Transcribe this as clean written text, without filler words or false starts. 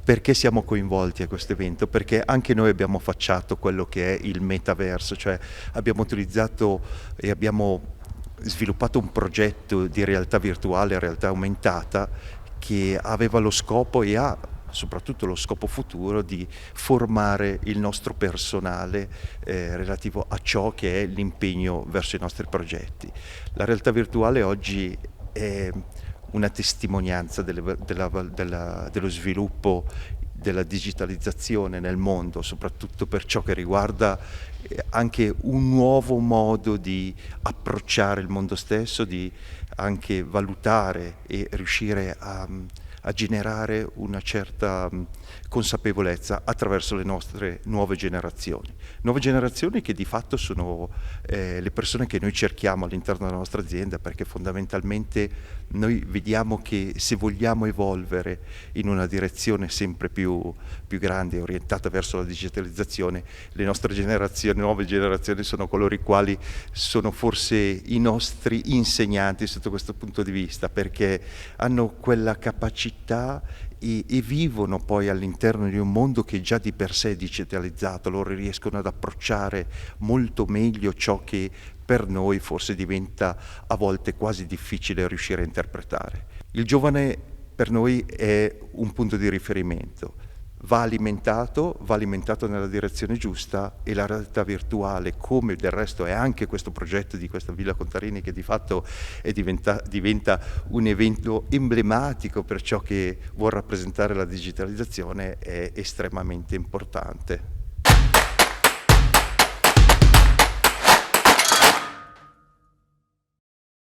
Perché siamo coinvolti a questo evento? Perché anche noi abbiamo affacciato quello che è il metaverso, cioè abbiamo utilizzato e abbiamo sviluppato un progetto di realtà virtuale, realtà aumentata, che aveva lo scopo e ha soprattutto lo scopo futuro di formare il nostro personale relativo a ciò che è l'impegno verso i nostri progetti. La realtà virtuale oggi è una testimonianza dello sviluppo della digitalizzazione nel mondo, soprattutto per ciò che riguarda anche un nuovo modo di approcciare il mondo stesso, di anche valutare e riuscire a generare una certa consapevolezza attraverso le nostre nuove generazioni che di fatto sono le persone che noi cerchiamo all'interno della nostra azienda, perché fondamentalmente noi vediamo che se vogliamo evolvere in una direzione sempre più grande, orientata verso la digitalizzazione, le nostre generazioni, nuove generazioni sono coloro i quali sono forse i nostri insegnanti sotto questo punto di vista, perché hanno quella capacità e vivono poi all'interno di un mondo che già di per sé è digitalizzato, loro riescono ad approcciare molto meglio ciò che per noi forse diventa a volte quasi difficile riuscire a interpretare. Il giovane per noi è un punto di riferimento, va alimentato nella direzione giusta, e la realtà virtuale, come del resto è anche questo progetto di questa Villa Contarini, che di fatto diventa un evento emblematico per ciò che vuol rappresentare la digitalizzazione, è estremamente importante.